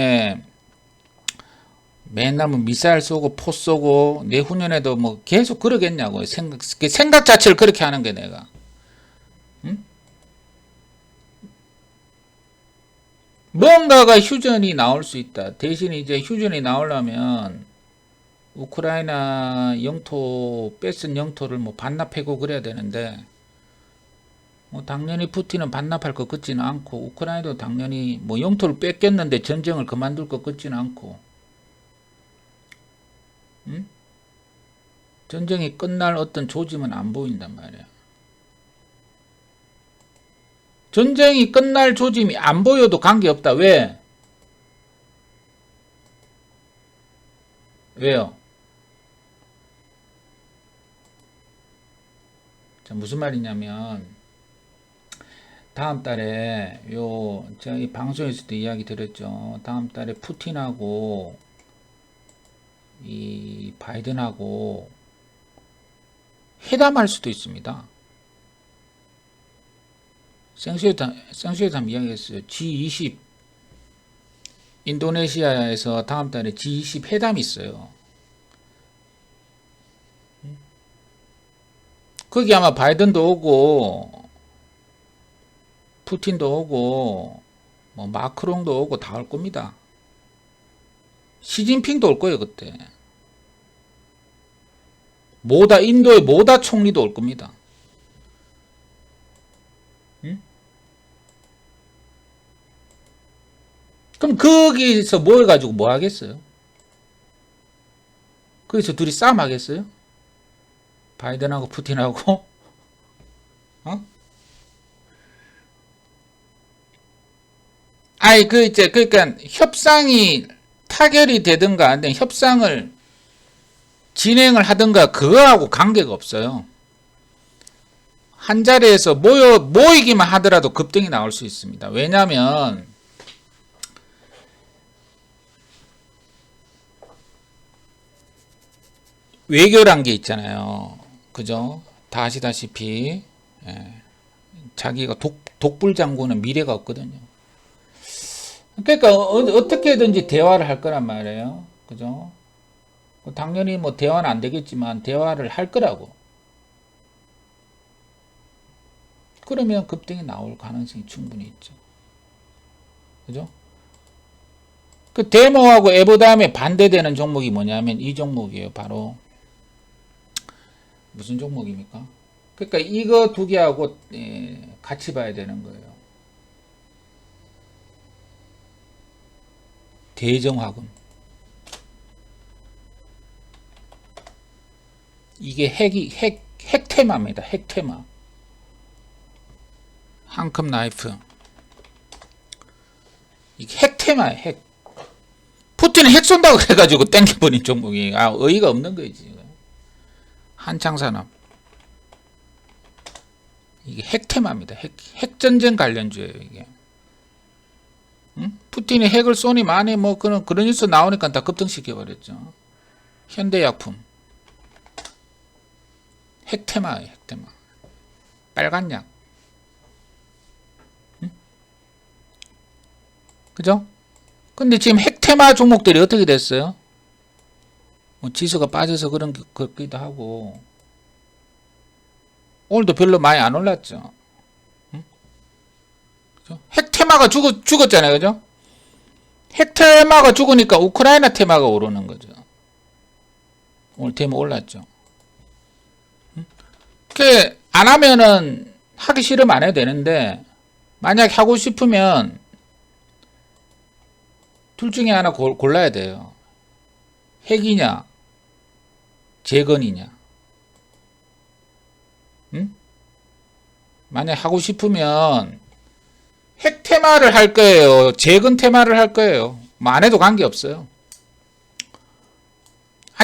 맨날 뭐 미사일 쏘고 포 쏘고 내후년에도 뭐 계속 그러겠냐고. 생각 자체를 그렇게 하는 게 내가. 응? 뭔가가 휴전이 나올 수 있다. 대신 이제 휴전이 나오려면 우크라이나 영토 뺏은 영토를 뭐 반납하고 그래야 되는데 뭐 당연히 푸틴은 반납할 것 같지는 않고 우크라이나도 당연히 뭐 영토를 뺏겼는데 전쟁을 그만둘 것 같지는 않고 응? 전쟁이 끝날 어떤 조짐은 안 보인단 말이야. 전쟁이 끝날 조짐이 안 보여도 관계없다. 왜? 왜요? 자, 무슨 말이냐면 다음 달에 제가 이 방송에서도 이야기 드렸죠. 다음 달에 푸틴하고 이 바이든하고 회담할 수도 있습니다. 생수에도 한번 이야기했어요. G20 인도네시아에서 다음 달에 G20 회담이 있어요. 거기 아마 바이든도 오고 푸틴도 오고 뭐 마크롱도 오고 다 올 겁니다. 시진핑도 올 거예요 그때. 인도의 모다 총리도 올 겁니다. 응? 그럼 거기서 모여가지고 뭐 하겠어요? 거기서 둘이 싸움 하겠어요? 바이든하고 푸틴하고? 어? 아이 그러니까 협상이 타결이 되든가 아니면 협상을 진행을 하든가 그거하고 관계가 없어요. 한 자리에서 모이기만 하더라도 급등이 나올 수 있습니다. 왜냐하면 외교란 게 있잖아요. 그죠? 다 아시다시피 자기가 독불 장군은 미래가 없거든요. 그러니까 어떻게든지 대화를 할 거란 말이에요. 그죠? 당연히 뭐 대화는 안 되겠지만 대화를 할 거라고. 그러면 급등이 나올 가능성이 충분히 있죠. 그죠? 그 데모하고 에버 다음에 반대되는 종목이 뭐냐면 이 종목이에요. 바로 무슨 종목입니까? 그러니까 이거 두 개하고 같이 봐야 되는 거예요. 대정화금. 이게 핵 테마입니다. 핵 테마. 한컵 나이프. 이게 핵 테마예요. 핵. 푸틴이 핵 쏜다고 해가지고 땡겨버린 종목이 의의가 없는 거지. 한창산업. 이게 핵 테마입니다. 핵전쟁 관련주예요, 이게. 응? 푸틴이 핵을 쏘니 많이 뭐 그런 뉴스 나오니까 다 급등시켜버렸죠. 현대약품. 핵 테마예요, 핵 테마. 빨간 약. 응? 그죠? 근데 지금 핵 테마 종목들이 어떻게 됐어요? 뭐 지수가 빠져서 그런 거기도 하고, 오늘도 별로 많이 안 올랐죠. 응? 핵 테마가 죽었잖아요. 그죠? 핵 테마가 죽으니까 우크라이나 테마가 오르는 거죠. 오늘 테마 올랐죠. 응? 그 안 하면은 하기 싫으면 안 해도 되는데, 만약 하고 싶으면 둘 중에 하나 골라야 돼요. 핵이냐, 재건이냐. 응? 만약 하고 싶으면 핵 테마를 할 거예요. 재건 테마를 할 거예요. 뭐 안 해도 관계없어요.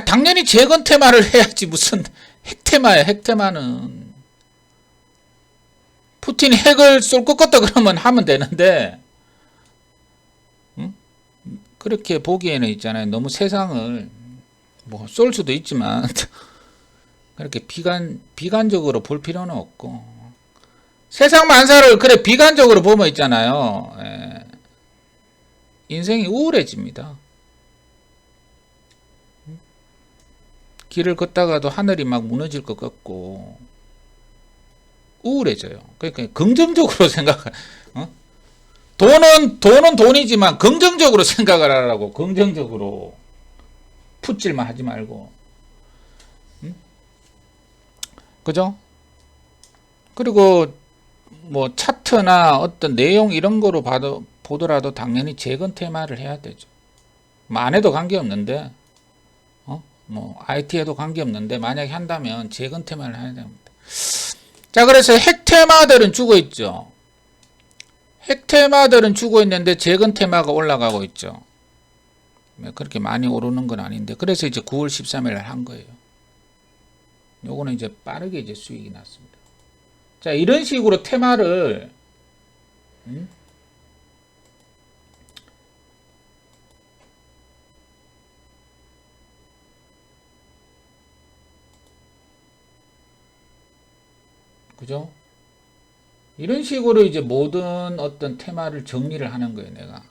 당연히 재건 테마를 해야지 무슨 핵 테마야. 핵 테마는 푸틴이 핵을 쏠 것 같다 그러면 하면 되는데, 응? 그렇게 보기에는 있잖아요. 너무 세상을 뭐 쏠 수도 있지만 그렇게 비관적으로 볼 필요는 없고, 세상 만사를 그래 비관적으로 보면 있잖아요. 인생이 우울해집니다. 길을 걷다가도 하늘이 막 무너질 것 같고 우울해져요. 그러니까 긍정적으로 생각을, 돈은 돈이지만 긍정적으로 생각을 하라고. 긍정적으로 풋질만 하지 말고. 그죠? 그리고 뭐 차트나 어떤 내용 이런 거로 보더라도 당연히 재건 테마를 해야 되죠. 뭐 안 해도 관계없는데, 뭐 IT에도 관계없는데 만약에 한다면 재건 테마를 해야 됩니다. 자, 그래서 핵 테마들은 죽어 있죠. 핵 테마들은 죽어 있는데 재건 테마가 올라가고 있죠. 그렇게 많이 오르는 건 아닌데, 그래서 이제 9월 13일 날 한 거예요. 요거는 이제 빠르게 이제 수익이 났습니다. 자, 이런 식으로 테마를, 그죠? 이런 식으로 이제 모든 어떤 테마를 정리를 하는 거예요, 내가.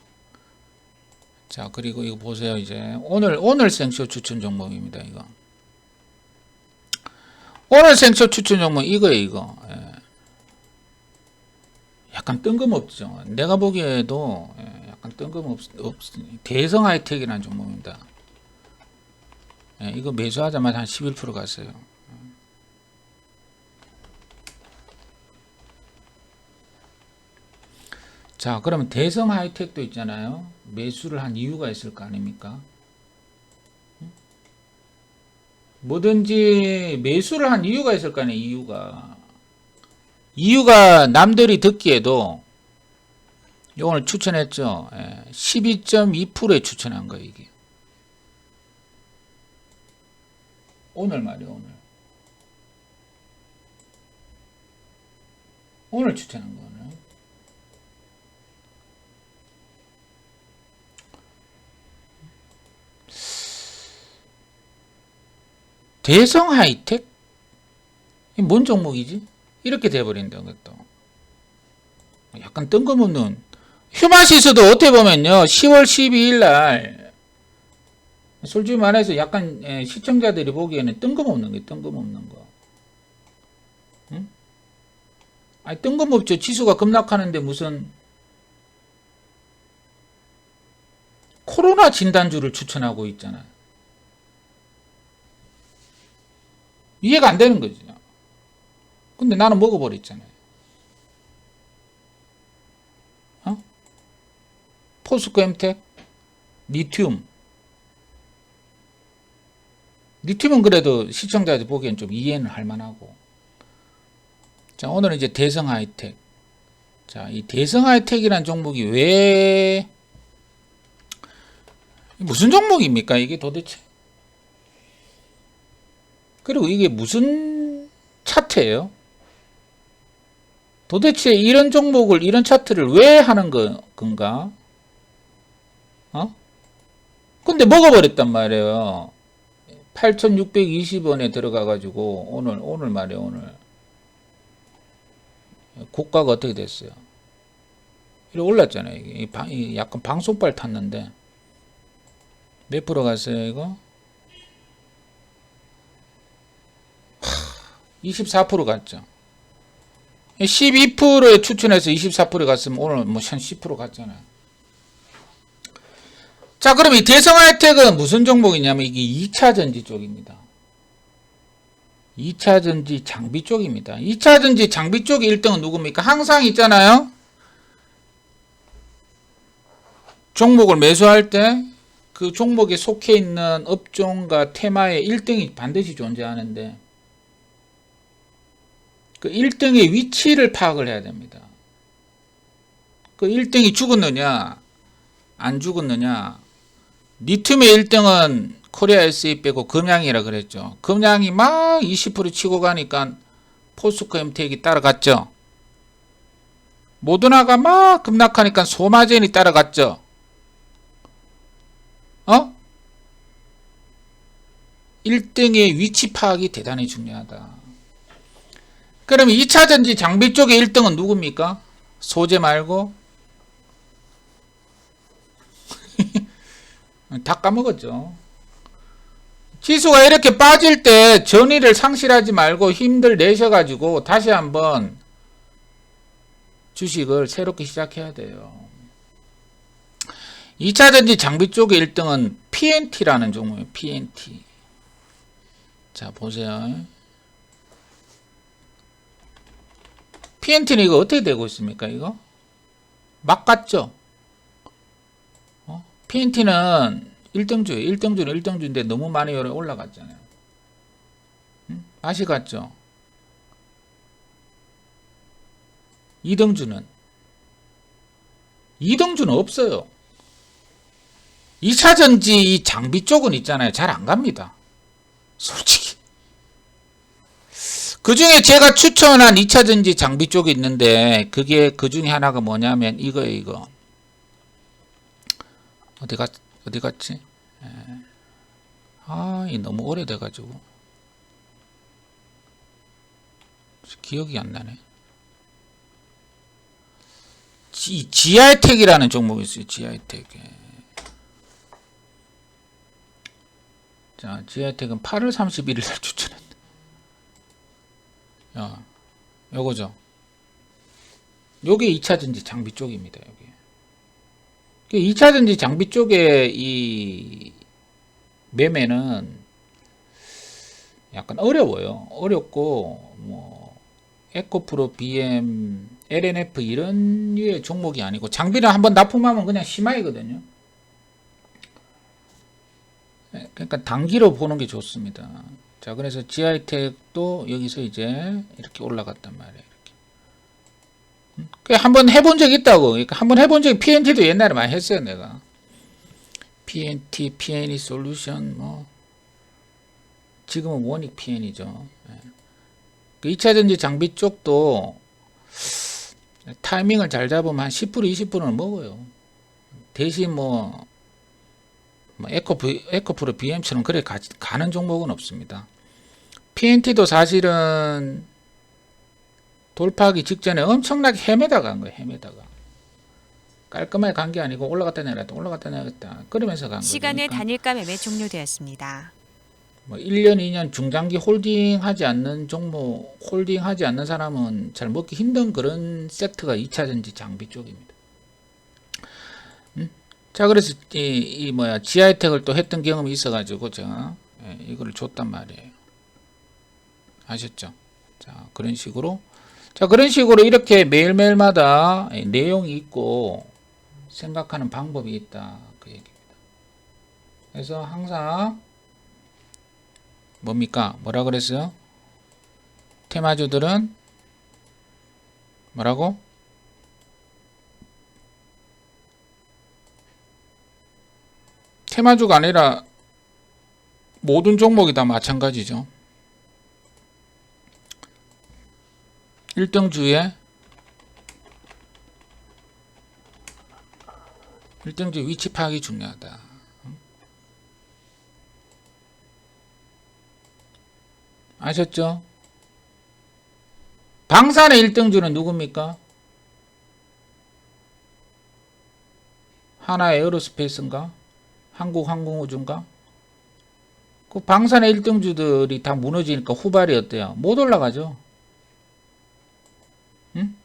자, 그리고 이거 보세요. 이제 오늘 생쇼 추천 종목입니다, 이거. 오늘 생쇼 추천 종목 이거예요, 이거. 약간 뜬금없죠. 내가 보기에도 약간 대성 하이텍이라는 종목입니다. 이거 매수하자마자 한 11% 갔어요. 자, 그러면 대성 하이텍도 있잖아요. 매수를 한 이유가 있을 거 아닙니까? 뭐든지 매수를 한 이유가 있을 거 아니에요, 이유가 남들이 듣기에도 오늘 추천했죠. 12.2%에 추천한 거예요, 이게. 오늘 말이에요, 오늘 추천한 거는. 대성 하이텍? 뭔 종목이지? 이렇게 돼버린다, 그것도. 약간 뜬금없는. 휴마시스도 어떻게 보면요, 10월 12일 날, 솔직히 말해서 약간 시청자들이 보기에는 뜬금없는 거. 응? 아니, 뜬금없죠. 지수가 급락하는데 무슨 코로나 진단주를 추천하고 있잖아요. 이해가 안 되는 거죠. 근데 나는 먹어버렸잖아요. 어? 포스코 엠텍, 리튬은 그래도 시청자들 보기엔 좀 이해는 할 만하고. 자, 오늘은 이제 대성 하이텍. 자, 이 대성 하이텍이라는 종목이 왜, 무슨 종목입니까? 이게 도대체? 그리고 이게 무슨 차트예요? 도대체 이런 종목을, 이런 차트를 왜 하는 건가? 근데 먹어버렸단 말이에요. 8,620원에 들어가가지고, 오늘 말이에요, 오늘. 고가가 어떻게 됐어요? 이렇게 올랐잖아요. 이게 약간 방송발 탔는데. 몇 프로 갔어요, 이거? 24% 갔죠. 12%에 추천해서 24% 갔으면 오늘 뭐 한 10% 갔잖아요. 자, 그럼 이 대성 하이텍은 무슨 종목이냐면 이게 2차 전지 쪽입니다. 2차 전지 장비 쪽입니다. 2차 전지 장비 쪽의 1등은 누굽니까? 항상 있잖아요. 종목을 매수할 때 그 종목에 속해 있는 업종과 테마의 1등이 반드시 존재하는데 그 1등의 위치를 파악을 해야 됩니다. 그 1등이 죽었느냐 안 죽었느냐. 리튬의 1등은 코리아 SA 빼고 금양이라 그랬죠. 금양이 막 20% 치고 가니까 포스코 엠텍이 따라갔죠. 모더나가 막 급락하니까 소마젠이 따라갔죠. 1등의 위치 파악이 대단히 중요하다. 그럼 2차 전지 장비 쪽의 1등은 누굽니까? 소재 말고? 다 까먹었죠. 지수가 이렇게 빠질 때 전의를 상실하지 말고 힘들 내셔가지고 다시 한번 주식을 새롭게 시작해야 돼요. 2차 전지 장비 쪽의 1등은 PNT라는 종목이에요. PNT. 자, 보세요. PNT는 이거 어떻게 되고 있습니까? 이거? 막 갔죠? PNT는 1등주예요. 1등주는 1등주인데 너무 많이 올라갔잖아요. 맛이 갔죠? 2등주는 없어요. 2차 전지 장비 쪽은 있잖아요. 잘 안 갑니다. 솔직히. 그 중에 제가 추천한 2차 전지 장비 쪽이 있는데, 그게 그 중에 하나가 뭐냐면, 이거예요, 이거. 어디 갔지? 이 너무 오래돼가지고. 기억이 안 나네. 지하이텍이라는 종목이 있어요, 지하이텍. 자, 지하이텍은 8월 31일 날 추천했다. 요거죠. 요게 2차 전지 장비 쪽입니다, 여기. 2차 전지 장비 쪽에 이 매매는 약간 어려워요. 어렵고, 뭐, 에코프로, BM, LNF 이런 류의 종목이 아니고, 장비를 한번 납품하면 그냥 심하이거든요. 그러니까 단기로 보는 게 좋습니다. 자, 그래서 지하이텍도 여기서 이제 이렇게 올라갔단 말이에요. 이렇게. 한번 해본 적 있다고. 그러니까 한번 해본 적이 PNT도 옛날에 많이 했어요, 내가. PNT, PNE 솔루션, 뭐. 지금은 원익 PN이죠. 2차 전지 장비 쪽도 타이밍을 잘 잡으면 한 10%, 20%는 먹어요. 대신 뭐 에코프로 BM처럼 그래 가는 종목은 없습니다. PNT도 사실은 돌파하기 직전에 엄청나게 헤매다가 간 거예요. 헤매다가. 깔끔하게 간 게 아니고 올라갔다 내렸다 올라갔다 내렸다 그러면서 간 거예요. 시간의 그러니까 단일가 매매 종료되었습니다. 뭐 1년, 2년 중장기 홀딩하지 않는 종목, 홀딩하지 않는 사람은 잘 먹기 힘든 그런 섹터가 2차 전지 장비 쪽입니다. 자, 그래서 지하이텍을 또 했던 경험이 있어가지고 제가 이거를 줬단 말이에요. 아셨죠? 자, 그런 식으로. 자, 그런 식으로 이렇게 매일매일마다 내용이 있고 생각하는 방법이 있다. 그 얘기입니다. 그래서 항상 뭡니까? 뭐라 그랬어요? 테마주들은 뭐라고? 테마주가 아니라 모든 종목이 다 마찬가지죠. 1등주의 1등주 위치 파악이 중요하다. 아셨죠? 방산의 1등주는 누굽니까? 하나 에어로스페이스인가? 한국항공우주인가? 그 방산의 1등주들이 다 무너지니까 후발이 어때요? 못 올라가죠. 응?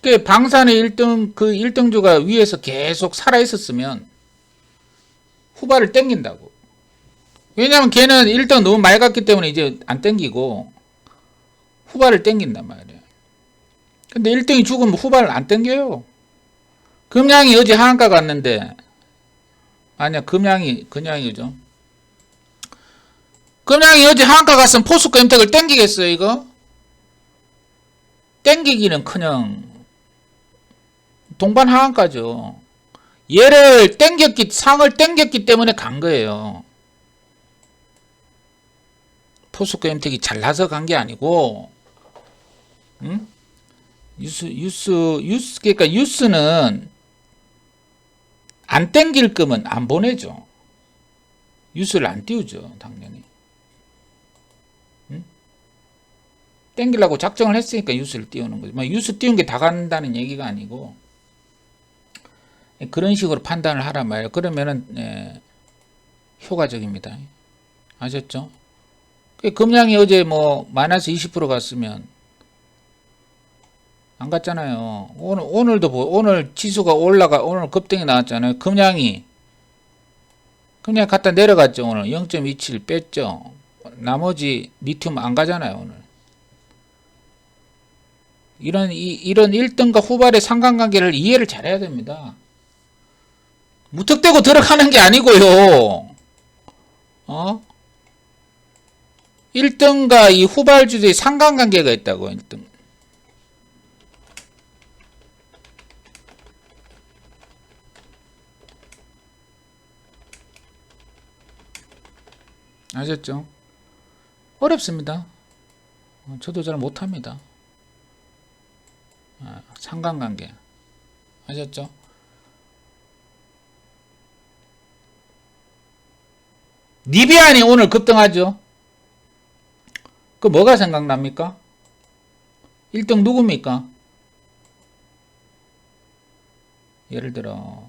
그 방산의 1등, 그 1등주가 위에서 계속 살아있었으면 후발을 땡긴다고. 왜냐면 걔는 1등 너무 맑았기 때문에 이제 안 땡기고 후발을 땡긴단 말이에요. 근데 1등이 죽으면 후발을 안 땡겨요. 금양이 어제 하한가 갔는데, 아니야, 금양이죠. 금양이 어제 하한가 갔으면 포스코 엠텍을 땡기겠어요, 이거? 땡기기는 그냥 동반 하한가죠. 얘를 상을 땡겼기 때문에 간 거예요. 포스코 엠텍이 잘나서 간 게 아니고, 응? 그러니까 유스는 안 땡길 거면 안 보내죠. 유스를 안 띄우죠, 당연히. 응? 땡기려고 작정을 했으니까 유스를 띄우는 거죠. 유스 띄운 게 다 간다는 얘기가 아니고, 그런 식으로 판단을 하란 말이에요. 그러면은, 효과적입니다. 아셨죠? 금양이 어제 마이너스 20% 갔으면, 안 갔잖아요. 오늘 지수가 오늘 급등이 나왔잖아요. 금양이 갔다 내려갔죠. 오늘 0.27 뺐죠. 나머지 리튬 안 가잖아요. 오늘. 이런 1등과 후발의 상관관계를 이해를 잘해야 됩니다. 무턱대고 들어가는 게 아니고요. 1등과 이 후발주들이 상관관계가 있다고. 1등. 아셨죠? 어렵습니다. 저도 잘 못합니다. 상관관계. 아셨죠? 니비안이 오늘 급등하죠? 그 뭐가 생각납니까? 1등 누굽니까? 예를 들어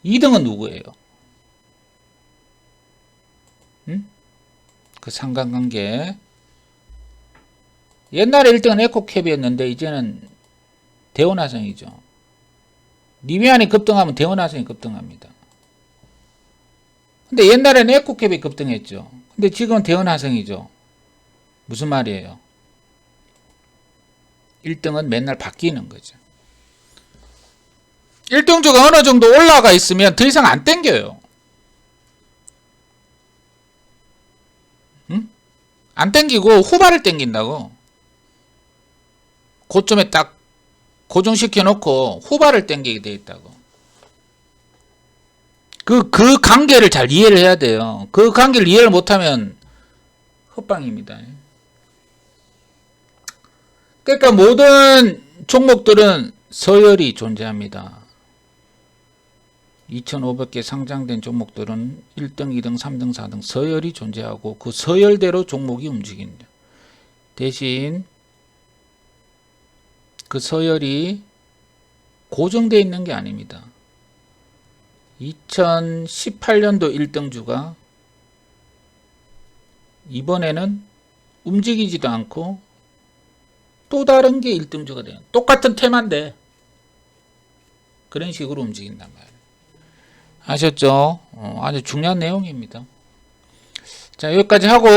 2등은 누구예요? 그 상관관계. 옛날에 1등은 에코캡이었는데 이제는 대원화성이죠. 니비안이 급등하면 대원화성이 급등합니다. 근데 옛날에는 에코캡이 급등했죠. 근데 지금은 대원화성이죠. 무슨 말이에요? 1등은 맨날 바뀌는 거죠. 1등주가 어느 정도 올라가 있으면 더 이상 안 땡겨요. 안 땡기고 후발을 땡긴다고. 고점에 딱 고정시켜 놓고 후발을 땡기게 돼 있다고. 그 관계를 잘 이해를 해야 돼요. 그 관계를 이해를 못하면 헛방입니다. 그러니까 모든 종목들은 서열이 존재합니다. 2,500개 상장된 종목들은 1등, 2등, 3등, 4등 서열이 존재하고 그 서열대로 종목이 움직입니다. 대신 그 서열이 고정되어 있는 게 아닙니다. 2018년도 1등주가 이번에는 움직이지도 않고 또 다른 게 1등주가 돼요. 똑같은 테마인데 그런 식으로 움직인단 말이에요. 아셨죠? 아주 중요한 내용입니다. 자, 여기까지 하고,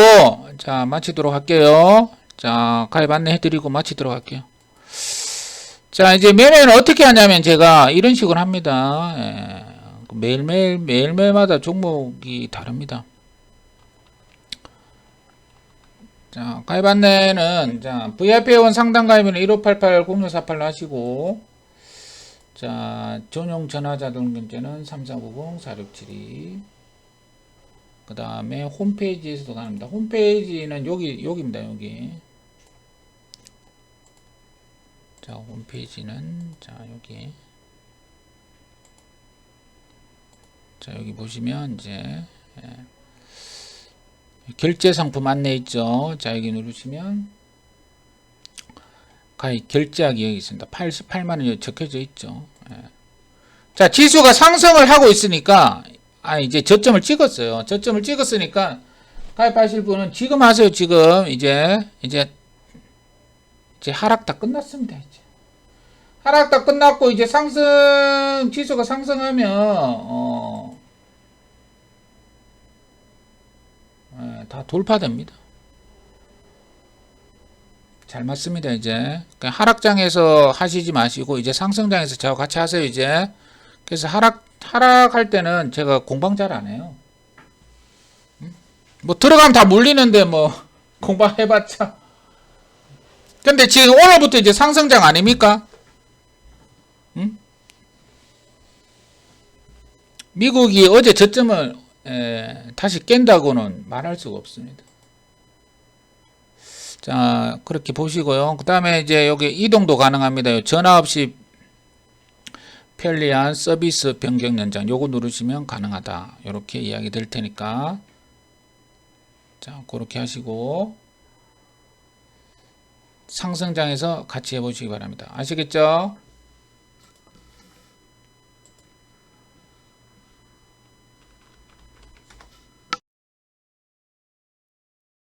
자, 마치도록 할게요. 자, 가입 안내해드리고 마치도록 할게요. 자, 이제 매매는 어떻게 하냐면 제가 이런 식으로 합니다. 예, 매일매일마다 종목이 다릅니다. 자, 가입 안내는, 자, VIP회원 상담 가입은 1588-0648로 하시고, 자, 전용 전화자 등록제는 3490-4672. 그 다음에 홈페이지에서도 가능합니다. 홈페이지는 여기입니다, 여기. 자, 홈페이지는, 자, 여기. 자, 여기 보시면, 이제, 예. 결제 상품 안내 있죠. 자, 여기 누르시면, 가입 결제하기 여기 있습니다. 88만원이 적혀져 있죠. 예. 자, 지수가 상승을 하고 있으니까, 이제 저점을 찍었어요. 저점을 찍었으니까, 가입하실 분은 지금 하세요, 지금. 이제 하락 다 끝났습니다, 이제. 하락 다 끝났고, 이제 지수가 상승하면, 다 돌파됩니다. 잘 맞습니다, 이제. 그냥 하락장에서 하시지 마시고, 이제 상승장에서 저하고 같이 하세요, 이제. 그래서 하락할 때는 제가 공방 잘 안 해요. 뭐, 들어가면 다 물리는데, 뭐, 공방 해봤자. 근데 지금 오늘부터 이제 상승장 아닙니까? 미국이 어제 저점을, 다시 깬다고는 말할 수가 없습니다. 자, 그렇게 보시고요. 그 다음에 이제 여기 이동도 가능합니다. 전화 없이 편리한 서비스 변경 연장. 요거 누르시면 가능하다. 요렇게 이야기 될 테니까. 자, 그렇게 하시고 상승장에서 같이 해보시기 바랍니다. 아시겠죠?